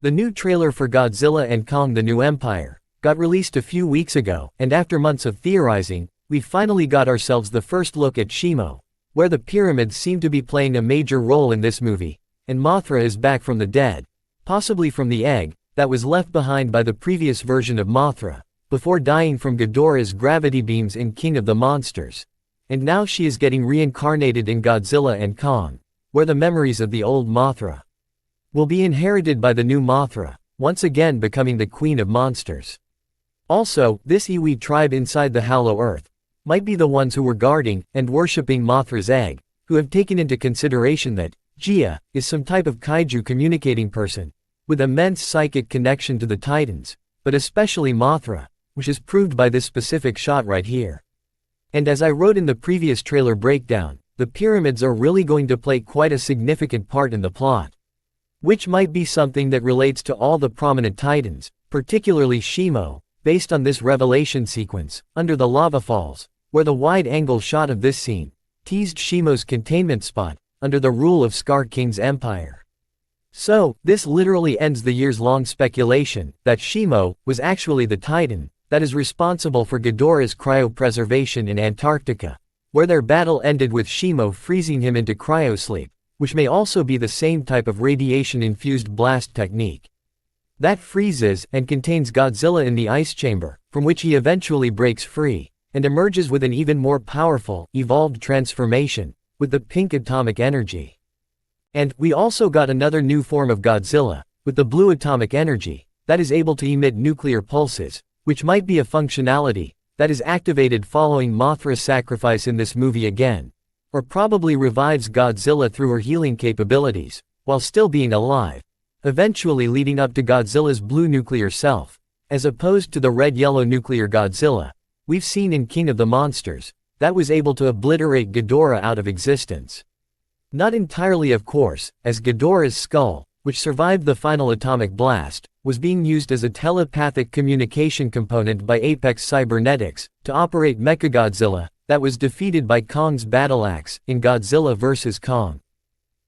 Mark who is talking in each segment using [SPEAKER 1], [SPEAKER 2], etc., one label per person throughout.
[SPEAKER 1] The new trailer for Godzilla and Kong: The New Empire got released a few weeks ago, and after months of theorizing, we finally got ourselves the first look at Shimo, where the pyramids seem to be playing a major role in this movie, and Mothra is back from the dead, possibly from the egg that was left behind by the previous version of Mothra, before dying from Ghidorah's gravity beams in King of the Monsters. And now she is getting reincarnated in Godzilla and Kong, where the memories of the old Mothra will be inherited by the new Mothra, once again becoming the Queen of Monsters. Also, this Iwi tribe inside the Hollow Earth might be the ones who were guarding and worshipping Mothra's egg, who have taken into consideration that Gia is some type of kaiju communicating person, with immense psychic connection to the Titans, but especially Mothra, which is proved by this specific shot right here. And as I wrote in the previous trailer breakdown, the pyramids are really going to play quite a significant part in the plot, which might be something that relates to all the prominent Titans, particularly Shimo, based on this revelation sequence, under the lava falls, where the wide-angle shot of this scene teased Shimo's containment spot, under the rule of Skar King's empire. So, this literally ends the years-long speculation that Shimo was actually the Titan that is responsible for Ghidorah's cryopreservation in Antarctica, where their battle ended with Shimo freezing him into cryosleep, which may also be the same type of radiation-infused blast technique that freezes and contains Godzilla in the ice chamber, from which he eventually breaks free and emerges with an even more powerful, evolved transformation, with the pink atomic energy. And we also got another new form of Godzilla, with the blue atomic energy, that is able to emit nuclear pulses, which might be a functionality that is activated following Mothra's sacrifice in this movie again, or probably revives Godzilla through her healing capabilities, while still being alive, eventually leading up to Godzilla's blue nuclear self, as opposed to the red-yellow nuclear Godzilla we've seen in King of the Monsters, that was able to obliterate Ghidorah out of existence. Not entirely, of course, as Ghidorah's skull, which survived the final atomic blast, was being used as a telepathic communication component by Apex Cybernetics to operate Mechagodzilla, that was defeated by Kong's battle axe in Godzilla vs. Kong.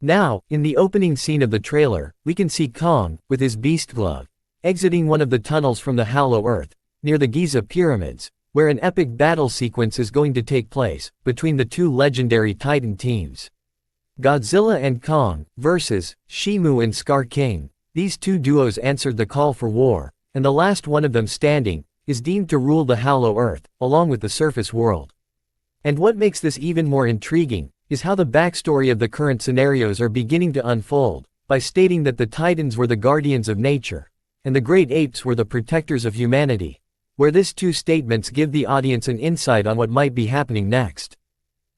[SPEAKER 1] Now, in the opening scene of the trailer, we can see Kong, with his beast glove, exiting one of the tunnels from the Hollow Earth, near the Giza pyramids, where an epic battle sequence is going to take place between the two legendary Titan teams. Godzilla and Kong versus Shimo and Skar King. These two duos answered the call for war, and the last one of them standing is deemed to rule the Hollow Earth, along with the surface world. And what makes this even more intriguing is how the backstory of the current scenarios are beginning to unfold, by stating that the Titans were the guardians of nature, and the great apes were the protectors of humanity, where these two statements give the audience an insight on what might be happening next,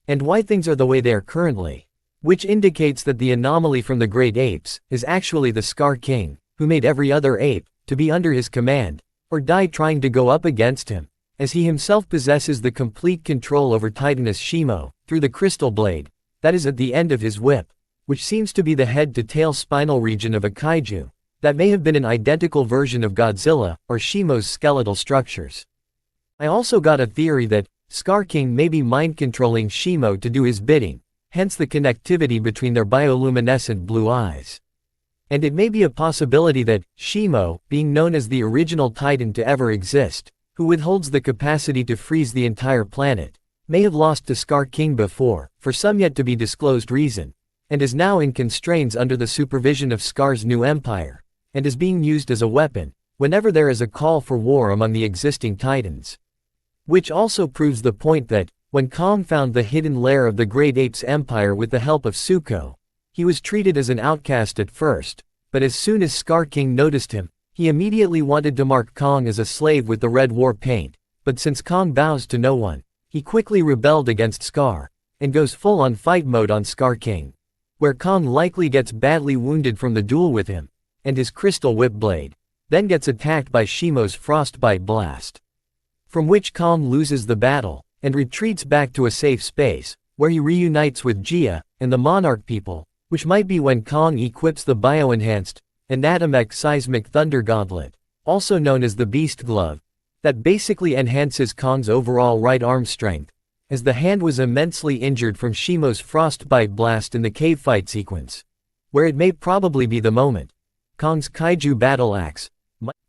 [SPEAKER 1] and why things are the way they are currently, which indicates that the anomaly from the great apes is actually the Skar King, who made every other ape to be under his command, or die trying to go up against him, as he himself possesses the complete control over Titaness Shimo, through the crystal blade that is at the end of his whip, which seems to be the head-to-tail spinal region of a kaiju that may have been an identical version of Godzilla or Shimo's skeletal structures. I also got a theory that Skar King may be mind-controlling Shimo to do his bidding, hence the connectivity between their bioluminescent blue eyes. And it may be a possibility that Shimo, being known as the original Titan to ever exist, who withholds the capacity to freeze the entire planet, may have lost to Skar King before, for some yet to be disclosed reason, and is now in constraints under the supervision of Skar's new empire, and is being used as a weapon whenever there is a call for war among the existing Titans. Which also proves the point that, when Kong found the hidden lair of the Great Apes Empire with the help of Zuko, he was treated as an outcast at first, but as soon as Skar King noticed him, he immediately wanted to mark Kong as a slave with the red war paint, but since Kong bows to no one, he quickly rebelled against Skar, and goes full-on fight mode on Skar King, where Kong likely gets badly wounded from the duel with him, and his crystal whip blade, then gets attacked by Shimo's frostbite blast, from which Kong loses the battle, and retreats back to a safe space, where he reunites with Gia and the Monarch people, which might be when Kong equips the bioenhanced, anatomic seismic thunder gauntlet, also known as the Beast Glove, that basically enhances Kong's overall right arm strength, as the hand was immensely injured from Shimo's frostbite blast in the cave fight sequence, where it may probably be the moment Kong's kaiju battle axe,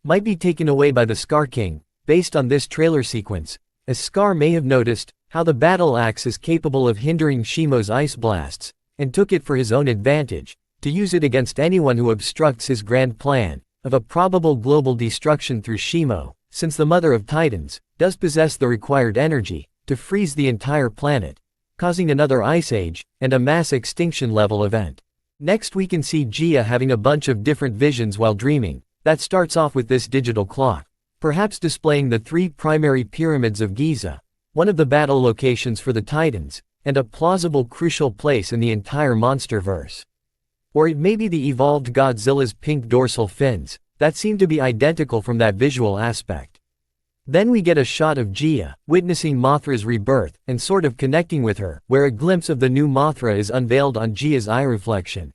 [SPEAKER 1] might be taken away by the Skar King, based on this trailer sequence, as Skar may have noticed how the battle axe is capable of hindering Shimo's ice blasts, and took it for his own advantage, to use it against anyone who obstructs his grand plan of a probable global destruction through Shimo, since the Mother of Titans does possess the required energy to freeze the entire planet, causing another ice age and a mass extinction level event. Next we can see Gia having a bunch of different visions while dreaming. That starts off with this digital clock, perhaps displaying the 3 primary pyramids of Giza, one of the battle locations for the Titans, and a plausible crucial place in the entire monsterverse. Or it may be the evolved Godzilla's pink dorsal fins, that seem to be identical from that visual aspect. Then we get a shot of Gia, witnessing Mothra's rebirth, and sort of connecting with her, where a glimpse of the new Mothra is unveiled on Gia's eye reflection.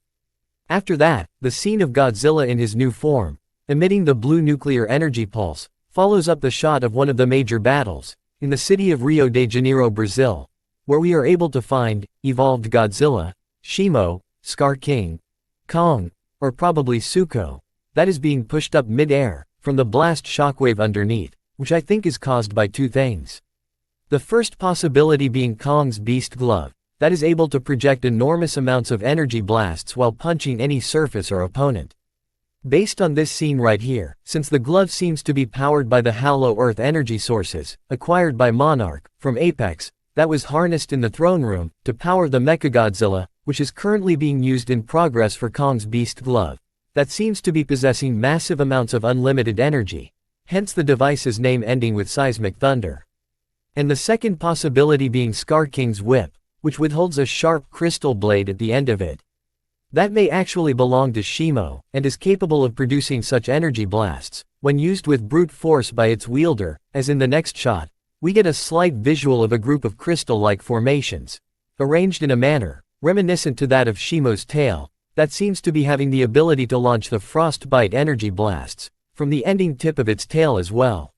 [SPEAKER 1] After that, the scene of Godzilla in his new form, emitting the blue nuclear energy pulse, follows up the shot of one of the major battles, in the city of Rio de Janeiro, Brazil, where we are able to find evolved Godzilla, Shimo, Skar King, Kong, or probably Suko, that is being pushed up mid-air from the blast shockwave underneath, which I think is caused by 2 things. The first possibility being Kong's beast glove, that is able to project enormous amounts of energy blasts while punching any surface or opponent. Based on this scene right here, since the glove seems to be powered by the hollow earth energy sources, acquired by Monarch, from Apex, that was harnessed in the throne room, to power the Mechagodzilla, which is currently being used in progress for Kong's beast glove, that seems to be possessing massive amounts of unlimited energy, hence the device's name ending with seismic thunder. And the second possibility being Skar King's whip, which withholds a sharp crystal blade at the end of it. That may actually belong to Shimo, and is capable of producing such energy blasts, when used with brute force by its wielder, as in the next shot. We get a slight visual of a group of crystal-like formations, arranged in a manner reminiscent to that of Shimo's tail, that seems to be having the ability to launch the frostbite energy blasts from the ending tip of its tail as well.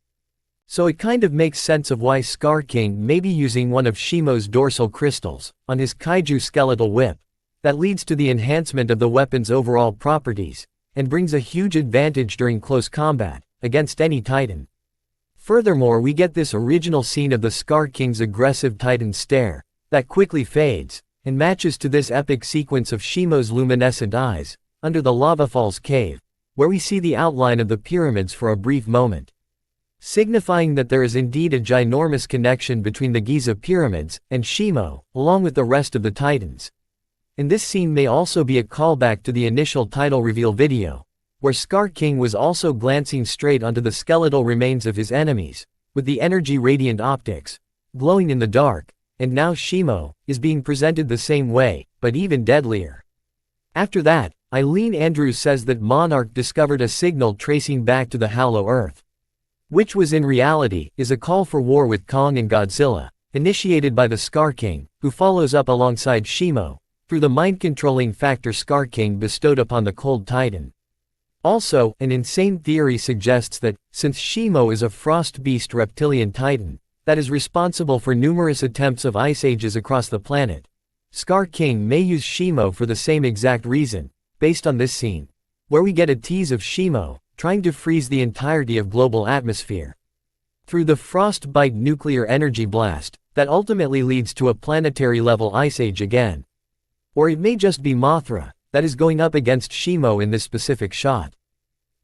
[SPEAKER 1] So it kind of makes sense of why Skar King may be using one of Shimo's dorsal crystals on his kaiju skeletal whip. That leads to the enhancement of the weapon's overall properties, and brings a huge advantage during close combat against any Titan. Furthermore, we get this original scene of the Skar King's aggressive Titan stare, that quickly fades, and matches to this epic sequence of Shimo's luminescent eyes, under the Lava Falls cave, where we see the outline of the pyramids for a brief moment, signifying that there is indeed a ginormous connection between the Giza pyramids and Shimo, along with the rest of the Titans. And this scene may also be a callback to the initial title reveal video, where Skar King was also glancing straight onto the skeletal remains of his enemies, with the energy radiant optics, glowing in the dark, and now Shimo is being presented the same way, but even deadlier. After that, Eileen Andrews says that Monarch discovered a signal tracing back to the Hollow Earth, which was in reality is a call for war with Kong and Godzilla, initiated by the Skar King, who follows up alongside Shimo, through the mind-controlling factor Skar King bestowed upon the Cold Titan. Also, an insane theory suggests that, since Shimo is a frost beast reptilian Titan, that is responsible for numerous attempts of ice ages across the planet, Skar King may use Shimo for the same exact reason, based on this scene, where we get a tease of Shimo trying to freeze the entirety of global atmosphere through the frostbite nuclear energy blast, that ultimately leads to a planetary-level ice age again. Or it may just be Mothra that is going up against Shimo in this specific shot.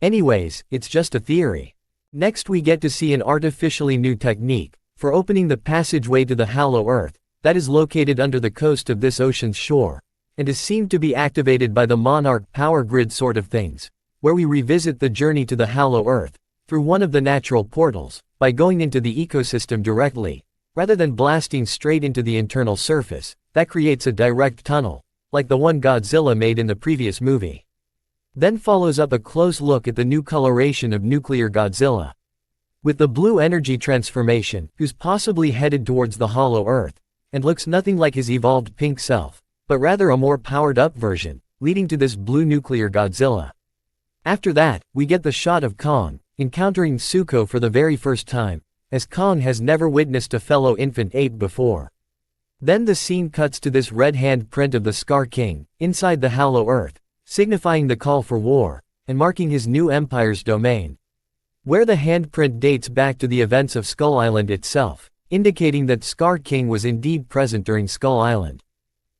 [SPEAKER 1] Anyways, it's just a theory. Next we get to see an artificially new technique for opening the passageway to the Hollow Earth that is located under the coast of this ocean's shore, and is seen to be activated by the Monarch power grid sort of things, where we revisit the journey to the Hollow Earth through one of the natural portals, by going into the ecosystem directly, rather than blasting straight into the internal surface. That creates a direct tunnel, like the one Godzilla made in the previous movie. Then follows up a close look at the new coloration of nuclear Godzilla, with the blue energy transformation, who's possibly headed towards the Hollow Earth, and looks nothing like his evolved pink self, but rather a more powered-up version, leading to this blue nuclear Godzilla. After that, we get the shot of Kong encountering Suko for the very first time, as Kong has never witnessed a fellow infant ape before. Then the scene cuts to this red handprint of the Skar King inside the Hollow Earth, signifying the call for war, and marking his new empire's domain. Where the handprint dates back to the events of Skull Island itself, indicating that Skar King was indeed present during Skull Island.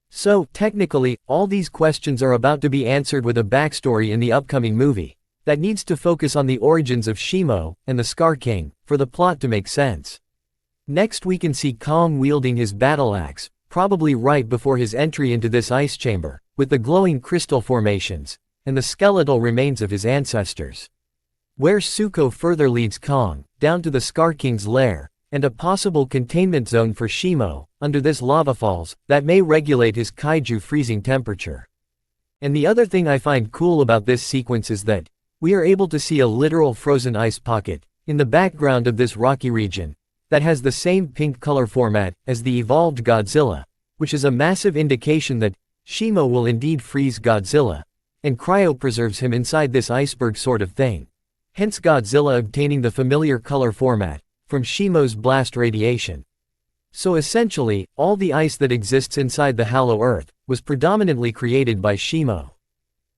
[SPEAKER 1] So, technically, all these questions are about to be answered with a backstory in the upcoming movie that needs to focus on the origins of Shimo and the Skar King for the plot to make sense. Next we can see Kong wielding his battle axe, probably right before his entry into this ice chamber, with the glowing crystal formations and the skeletal remains of his ancestors. Where Zuko further leads Kong down to the Skar King's lair and a possible containment zone for Shimo under this lava falls that may regulate his kaiju freezing temperature. And the other thing I find cool about this sequence is that we are able to see a literal frozen ice pocket in the background of this rocky region that has the same pink color format as the evolved Godzilla, which is a massive indication that Shimo will indeed freeze Godzilla and cryopreserves him inside this iceberg sort of thing. Hence Godzilla obtaining the familiar color format from Shimo's blast radiation. So essentially, all the ice that exists inside the Hollow Earth was predominantly created by Shimo.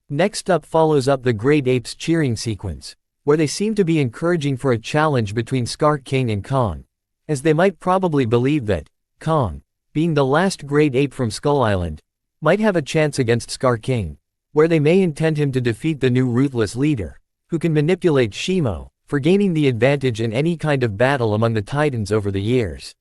[SPEAKER 1] Next up follows up the Great Apes cheering sequence, where they seem to be encouraging for a challenge between Skar King and Kong, as they might probably believe that Kong, being the last great ape from Skull Island, might have a chance against Skar King, where they may intend him to defeat the new ruthless leader, who can manipulate Shimo for gaining the advantage in any kind of battle among the Titans over the years.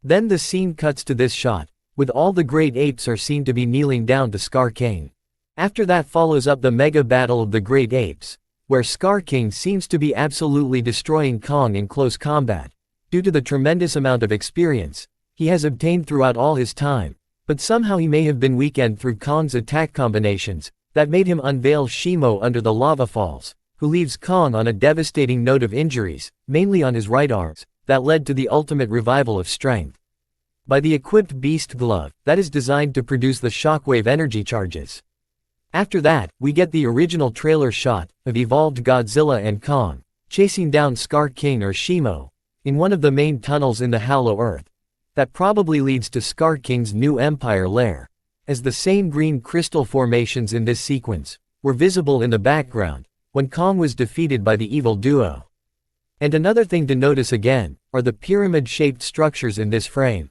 [SPEAKER 1] Then the scene cuts to this shot, with all the great apes are seen to be kneeling down to Skar King. After that follows up the mega battle of the great apes, where Skar King seems to be absolutely destroying Kong in close combat, due to the tremendous amount of experience he has obtained throughout all his time, but somehow he may have been weakened through Kong's attack combinations that made him unveil Shimo under the lava falls, who leaves Kong on a devastating note of injuries, mainly on his right arms, that led to the ultimate revival of strength by the equipped beast glove that is designed to produce the shockwave energy charges. After that, we get the original trailer shot of evolved Godzilla and Kong chasing down Skar King or Shimo in one of the main tunnels in the Hollow Earth that probably leads to Skar King's new empire lair, as the same green crystal formations in this sequence were visible in the background when Kong was defeated by the evil duo. And another thing to notice again are the pyramid-shaped structures in this frame.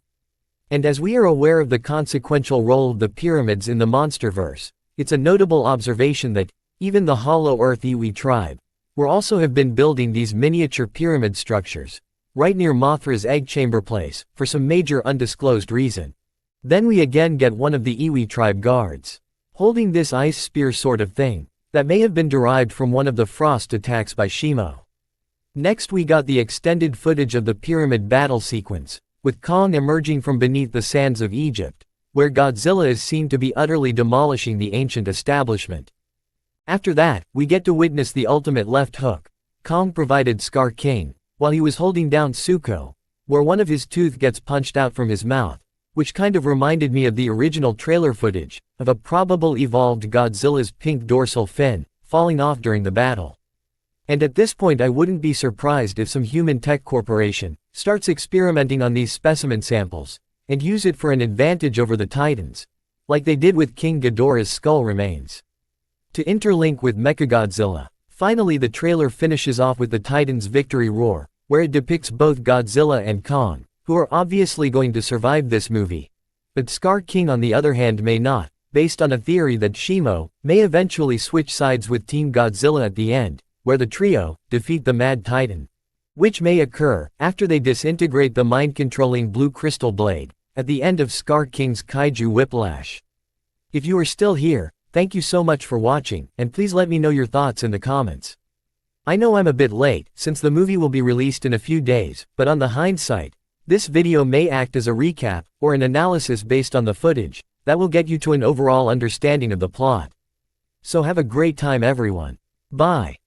[SPEAKER 1] And as we are aware of the consequential role of the pyramids in the monsterverse, it's a notable observation that even the Hollow Earth Iwi tribe will also have been building these miniature pyramid structures right near Mothra's egg chamber place for some major undisclosed reason. Then we again get one of the Iwi tribe guards holding this ice spear sort of thing that may have been derived from one of the frost attacks by Shimo. Next we got the extended footage of the pyramid battle sequence, with Kong emerging from beneath the sands of Egypt, where Godzilla is seen to be utterly demolishing the ancient establishment. After that, we get to witness the ultimate left hook Kong provided Skar King while he was holding down Zuko, where one of his tooth gets punched out from his mouth, which kind of reminded me of the original trailer footage of a probable evolved Godzilla's pink dorsal fin falling off during the battle. And at this point I wouldn't be surprised if some human tech corporation starts experimenting on these specimen samples and use it for an advantage over the Titans, like they did with King Ghidorah's skull remains. To interlink with Mechagodzilla, finally the trailer finishes off with the Titans' victory roar, where it depicts both Godzilla and Kong, who are obviously going to survive this movie. But Skar King on the other hand may not, based on a theory that Shimo may eventually switch sides with Team Godzilla at the end, where the trio defeat the Mad Titan, which may occur after they disintegrate the mind-controlling blue crystal blade at the end of Skar King's kaiju whiplash. If you are still here, thank you so much for watching, and please let me know your thoughts in the comments. I know I'm a bit late, since the movie will be released in a few days, but on the hindsight, this video may act as a recap or an analysis based on the footage that will get you to an overall understanding of the plot. So have a great time everyone. Bye.